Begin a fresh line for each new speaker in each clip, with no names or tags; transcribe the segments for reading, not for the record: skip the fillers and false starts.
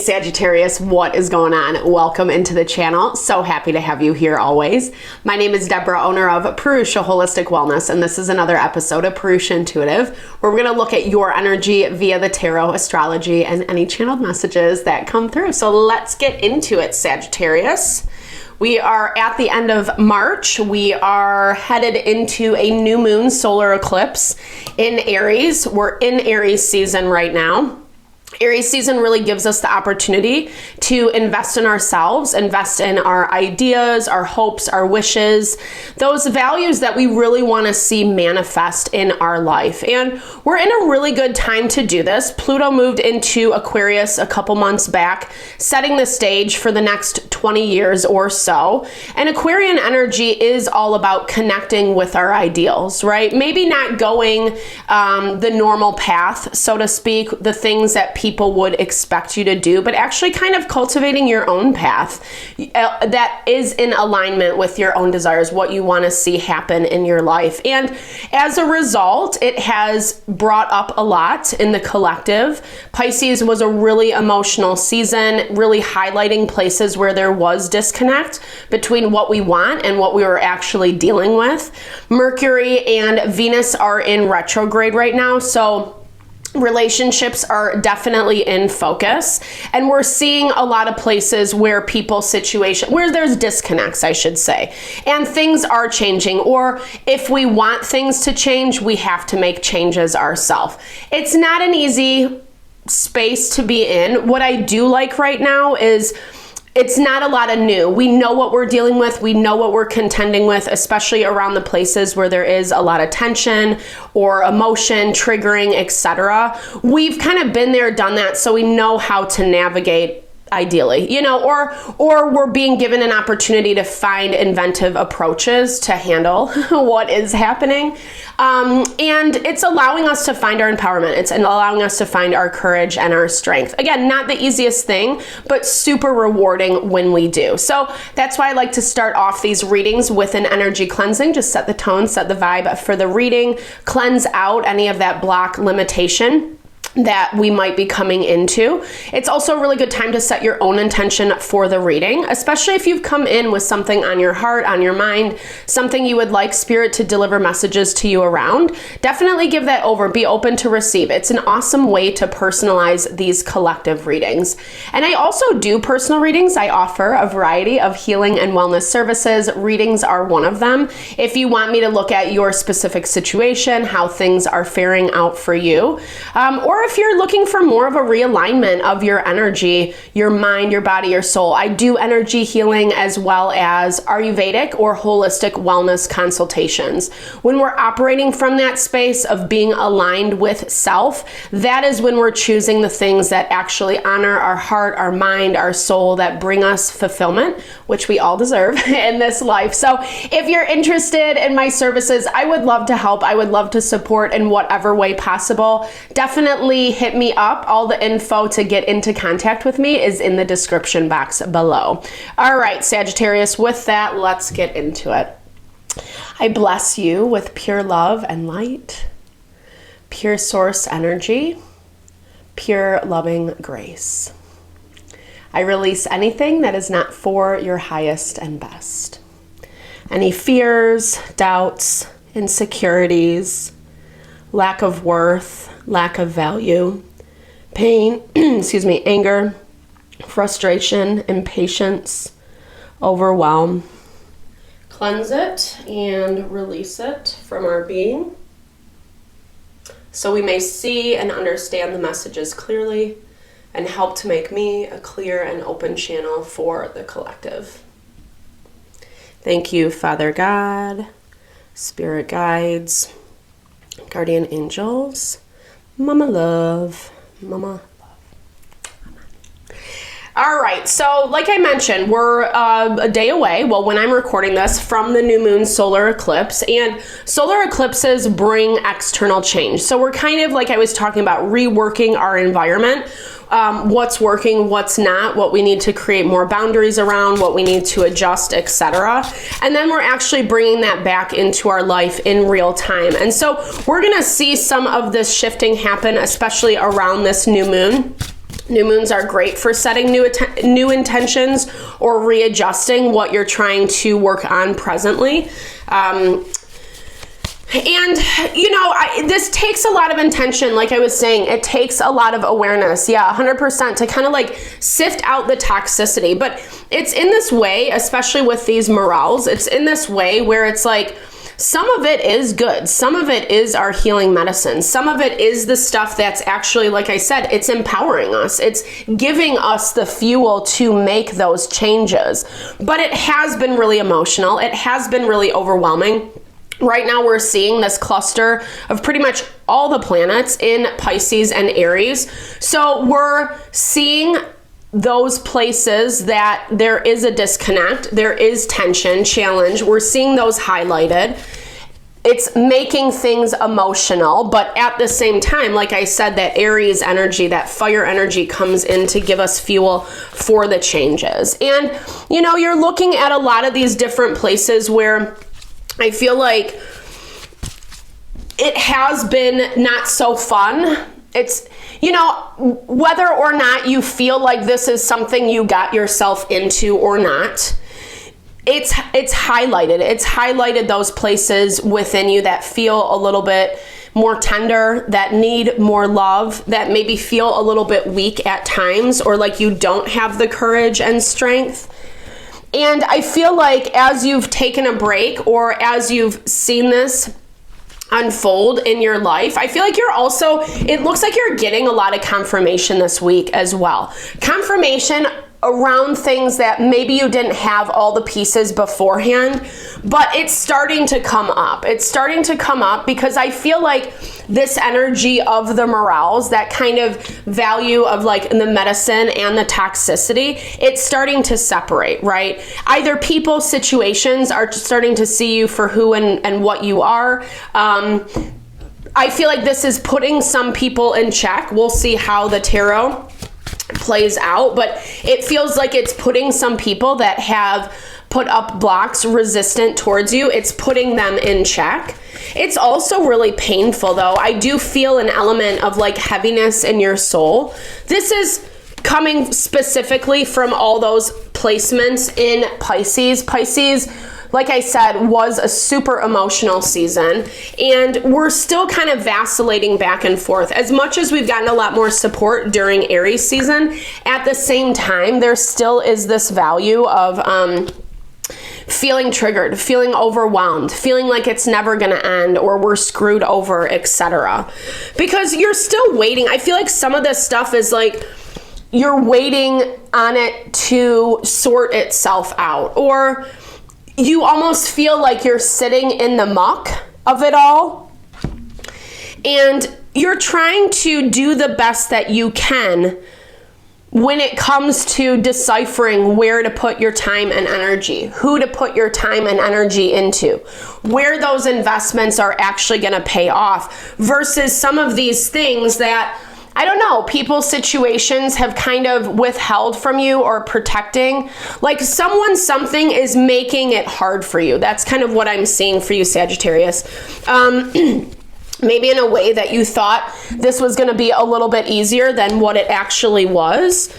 Sagittarius, what is going on? Welcome into the channel. So happy to have you here always. My name is Deborah, owner of Purusha Holistic Wellness, and this is another episode of Purusha Intuitive, where we're going to look at your energy via the tarot, astrology, and any channeled messages that come through. So let's get into it, Sagittarius. We are at the end of March. We are headed into a new moon solar eclipse in Aries. We're in Aries season right now. Aries season really gives us the opportunity to invest in ourselves, invest in our ideas, our hopes, our wishes, those values that we really want to see manifest in our life. And we're in a really good time to do this. Pluto moved into Aquarius a couple months back, setting the stage for the next 20 years or so. And Aquarian energy is all about connecting with our ideals, right? Maybe not going the normal path, so to speak, the things that people would expect you to do, but actually kind of cultivating your own path that is in alignment with your own desires, what you want to see happen in your life. And as a result, it has brought up a lot in the collective. Pisces was a really emotional season, really highlighting places where there was disconnect between what we want and what we were actually dealing with. Mercury and Venus are in retrograde right now, so relationships are definitely in focus, and we're seeing a lot of places where where there's disconnects, I should say, and things are changing, or if we want things to change, we have to make changes ourselves. It's not an easy space to be in. What I do like right now is it's not a lot of new. We know what we're dealing with. We know what we're contending with, especially around the places where there is a lot of tension or emotion, triggering, etc. We've kind of been there, done that, so we know how to navigate ideally, or we're being given an opportunity to find inventive approaches to handle what is happening. And it's allowing us to find our empowerment. It's allowing us to find our courage and our strength. Again, not the easiest thing, but super rewarding when we do. So that's why I like to start off these readings with an energy cleansing. Just set the tone, set the vibe for the reading, cleanse out any of that block, limitation that we might be coming into. It's also a really good time to set your own intention for the reading, especially if you've come in with something on your heart, on your mind, something you would like Spirit to deliver messages to you around. Definitely give that over. Be open to receive. It's an awesome way to personalize these collective readings. And I also do personal readings. I offer a variety of healing and wellness services. Readings are one of them. If you want me to look at your specific situation, how things are faring out for you, or if you're looking for more of a realignment of your energy, your mind, your body, your soul, I do energy healing as well as Ayurvedic or holistic wellness consultations. When we're operating from that space of being aligned with self, that is when we're choosing the things that actually honor our heart, our mind, our soul, that bring us fulfillment, which we all deserve in this life. So if you're interested in my services, I would love to help. I would love to support in whatever way possible. Definitely hit me up. All the info to get into contact with me is in the description box below. All right, Sagittarius, with that, let's get into it. I bless you with pure love and light, pure source energy, pure loving grace. I release anything that is not for your highest and best. Any fears, doubts, insecurities, lack of worth, lack of value, pain, anger, frustration, impatience, overwhelm. Cleanse it and release it from our being so we may see and understand the messages clearly and help to make me a clear and open channel for the collective. Thank you, Father God, Spirit guides, guardian angels, Mama love, Mama love. All right, so like I mentioned, we're a day away, well, when I'm recording this, from the new moon solar eclipse, and solar eclipses bring external change. So we're kind of, like I was talking about, reworking our environment, what's working, what's not, what we need to create more boundaries around, what we need to adjust, etc. And then we're actually bringing that back into our life in real time. And so we're gonna see some of this shifting happen, especially around this new moon. New moons are great for setting new intentions or readjusting what you're trying to work on presently. And, you know, this takes a lot of intention. Like I was saying, it takes a lot of awareness. Yeah, 100% to kind of like sift out the toxicity. But it's in this way, especially with these morels, it's in this way where it's like, some of it is good. Some of it is our healing medicine. Some of it is the stuff that's actually, like I said, it's empowering us. It's giving us the fuel to make those changes. But it has been really emotional. It has been really overwhelming. Right now we're seeing this cluster of pretty much all the planets in Pisces and Aries. So we're seeing those places that there is a disconnect, there is tension, challenge. We're seeing those highlighted. It's making things emotional, but at the same time, like I said, that Aries energy, that fire energy comes in to give us fuel for the changes. And, you know, you're looking at a lot of these different places where I feel like it has been not so fun. It's, you know, whether or not you feel like this is something you got yourself into or not, it's highlighted. It's highlighted those places within you that feel a little bit more tender, that need more love, that maybe feel a little bit weak at times, or like you don't have the courage and strength. And I feel like as you've taken a break or as you've seen this unfold in your life, I feel like you're also, it looks like you're getting a lot of confirmation this week as well. Confirmation around things that maybe you didn't have all the pieces beforehand, but it's starting to come up. It's starting to come up because I feel like this energy of the morels, that kind of value of like the medicine and the toxicity, it's starting to separate, right? Either people, situations are starting to see you for who and what you are. I feel like this is putting some people in check. We'll see how the tarot plays out, but it feels like it's putting some people that have put up blocks resistant towards you. It's putting them in check. It's also really painful though. I do feel an element of like heaviness in your soul. This is coming specifically from all those placements in Pisces. Pisces, like I said, was a super emotional season, and we're still kind of vacillating back and forth. As much as we've gotten a lot more support during Aries season, at the same time, there still is this value of feeling triggered, feeling overwhelmed, feeling like it's never gonna end or we're screwed over, etc. Because you're still waiting. I feel like some of this stuff is like, you're waiting on it to sort itself out, or you almost feel like you're sitting in the muck of it all, and you're trying to do the best that you can when it comes to deciphering where to put your time and energy, who to put your time and energy into, where those investments are actually going to pay off, versus some of these things that, I don't know, people's situations have kind of withheld from you or protecting. Like something is making it hard for you. That's kind of what I'm seeing for you, Sagittarius. Maybe in a way that you thought this was going to be a little bit easier than what it actually was.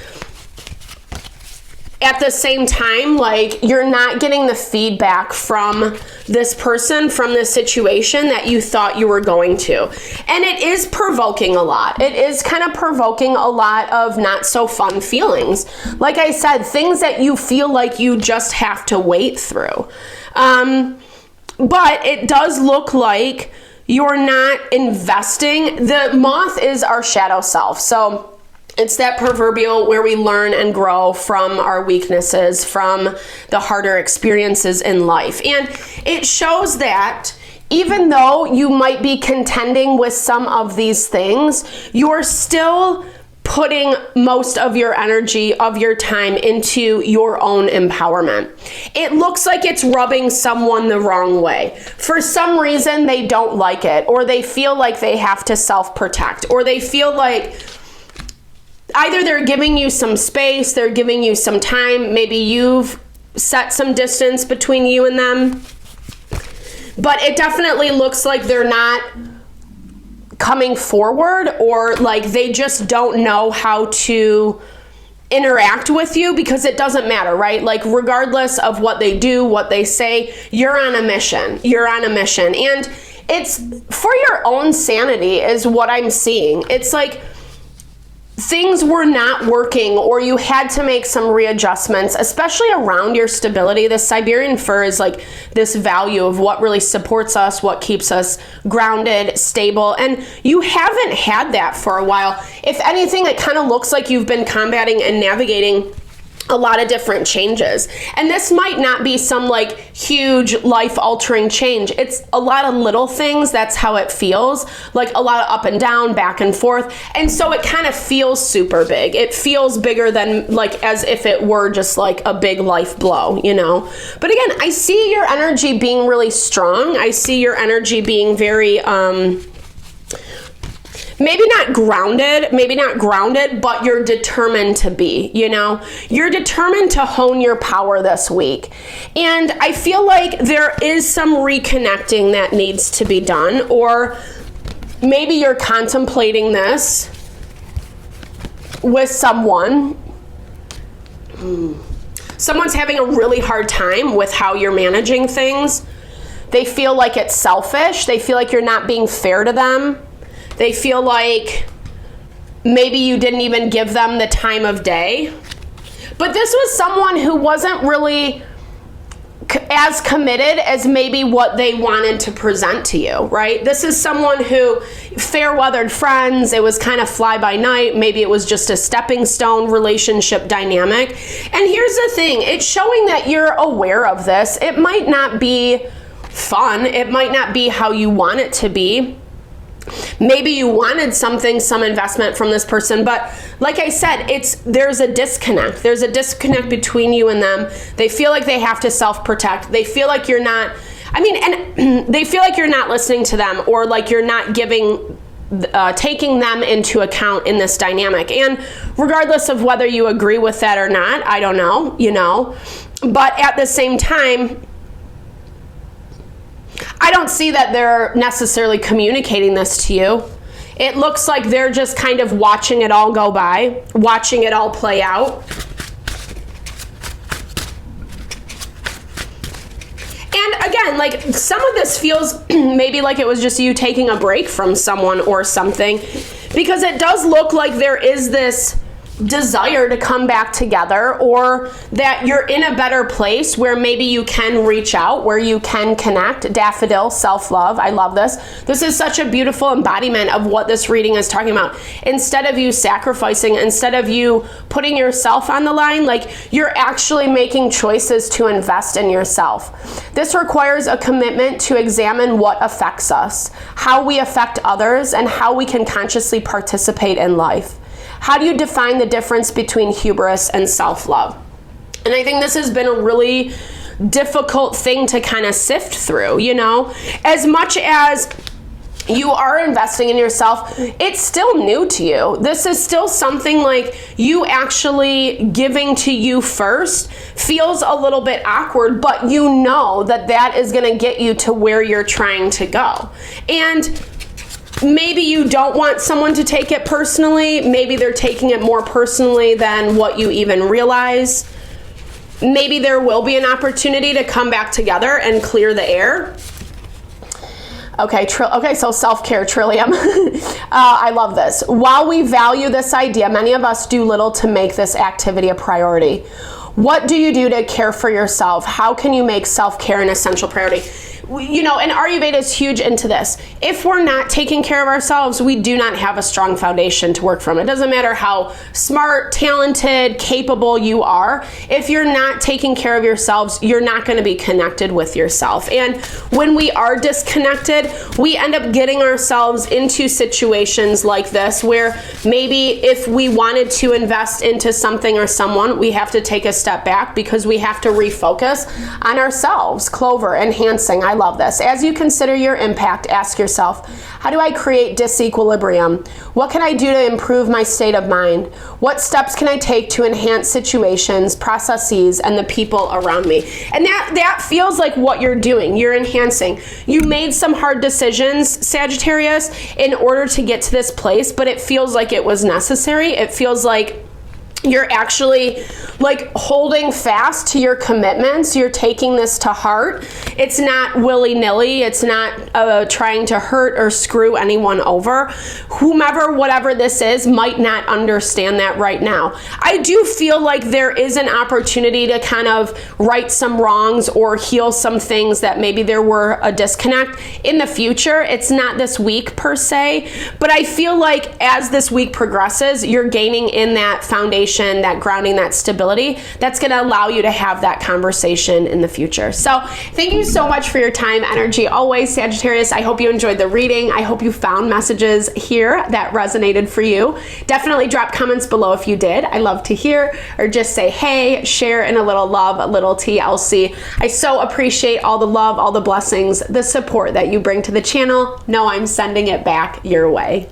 At the same time, like, you're not getting the feedback from this person, from this situation that you thought you were going to. And it is provoking a lot. It is kind of provoking a lot of not so fun feelings. Like I said, things that you feel like you just have to wait through. But it does look like you're not investing. The moth is our shadow self. So it's that proverbial where we learn and grow from our weaknesses, from the harder experiences in life. And it shows that even though you might be contending with some of these things, you're still putting most of your energy, of your time into your own empowerment. It looks like it's rubbing someone the wrong way. For some reason, they don't like it, or they feel like they have to self-protect, or they feel like either they're giving you some space, they're giving you some time, maybe you've set some distance between you and them, but it definitely looks like they're not coming forward, or like they just don't know how to interact with you, because it doesn't matter, right? Like regardless of what they do, what they say, you're on a mission. You're on a mission. And it's for your own sanity is what I'm seeing. It's like things were not working, or you had to make some readjustments, especially around your stability. The Siberian fur is like this value of what really supports us, what keeps us grounded, stable, and you haven't had that for a while. If anything, it kind of looks like you've been combating and navigating a lot of different changes. And this might not be some like huge life altering change. It's a lot of little things. That's how it feels, like a lot of up and down, back and forth. And so it kind of feels super big. It feels bigger than like as if it were just like a big life blow, you know? But again, I see your energy being really strong. I see your energy being very, maybe not grounded, but you're determined to be, you know? You're determined to hone your power this week. And I feel like there is some reconnecting that needs to be done, or maybe you're contemplating this with someone. Someone's having a really hard time with how you're managing things. They feel like it's selfish. They feel like you're not being fair to them. They feel like maybe you didn't even give them the time of day. But this was someone who wasn't really as committed as maybe what they wanted to present to you, right? This is someone who, fair-weathered friends, it was kind of fly-by-night. Maybe it was just a stepping stone relationship dynamic. And here's the thing. It's showing that you're aware of this. It might not be fun. It might not be how you want it to be. Maybe you wanted something, some investment from this person, but like I said, there's a disconnect. There's a disconnect between you and them. They feel like they have to self-protect. They feel like you're not, and they feel like you're not listening to them, or like you're not taking them into account in this dynamic. And regardless of whether you agree with that or not, I don't know, you know, but at the same time, I don't see that they're necessarily communicating this to you. It looks like they're just kind of watching it all go by, watching it all play out. And again, like some of this feels maybe like it was just you taking a break from someone or something, because it does look like there is this desire to come back together, or that you're in a better place where maybe you can reach out, where you can connect. Daffodil, self-love. I love this. This is such a beautiful embodiment of what this reading is talking about. Instead of you sacrificing, instead of you putting yourself on the line, like you're actually making choices to invest in yourself. This requires a commitment to examine what affects us, how we affect others, and how we can consciously participate in life. How do you define the difference between hubris and self-love? And I think this has been a really difficult thing to kind of sift through, you know? As much as you are investing in yourself, it's still new to you. This is still something like you actually giving to you first feels a little bit awkward, but you know that that is going to get you to where you're trying to go. And maybe you don't want someone to take it personally. Maybe they're taking it more personally than what you even realize. Maybe there will be an opportunity to come back together and clear the air. Okay, so self-care, Trillium. I love this. While we value this idea, many of us do little to make this activity a priority. What do you do to care for yourself? How can you make self-care an essential priority? You know, and Ayurveda is huge into this. If we're not taking care of ourselves, we do not have a strong foundation to work from. It doesn't matter how smart, talented, capable you are. If you're not taking care of yourselves, you're not going to be connected with yourself. And when we are disconnected, we end up getting ourselves into situations like this, where maybe if we wanted to invest into something or someone, we have to take a step back because we have to refocus on ourselves. Clover, enhancing, I love this. As you consider your impact, ask yourself, how do I create disequilibrium? What can I do to improve my state of mind? What steps can I take to enhance situations, processes, and the people around me? And that feels like what you're doing. You're enhancing. You made some hard decisions, Sagittarius, in order to get to this place, but it feels like it was necessary. It feels like you're actually like holding fast to your commitments. You're taking this to heart. It's not willy-nilly. It's not trying to hurt or screw anyone over. Whomever, whatever this is, might not understand that right now. I do feel like there is an opportunity to kind of right some wrongs or heal some things that maybe there were a disconnect in the future. It's not this week per se, but I feel like as this week progresses, you're gaining in that foundation, that grounding, that stability, that's going to allow you to have that conversation in the future. So thank you so much for your time, energy, always, Sagittarius. I hope you enjoyed the reading. I hope you found messages here that resonated for you. Definitely drop comments below if you did. I love to hear, or just say, hey, share in a little love, a little TLC. I so appreciate all the love, all the blessings, the support that you bring to the channel. Know I'm sending it back your way.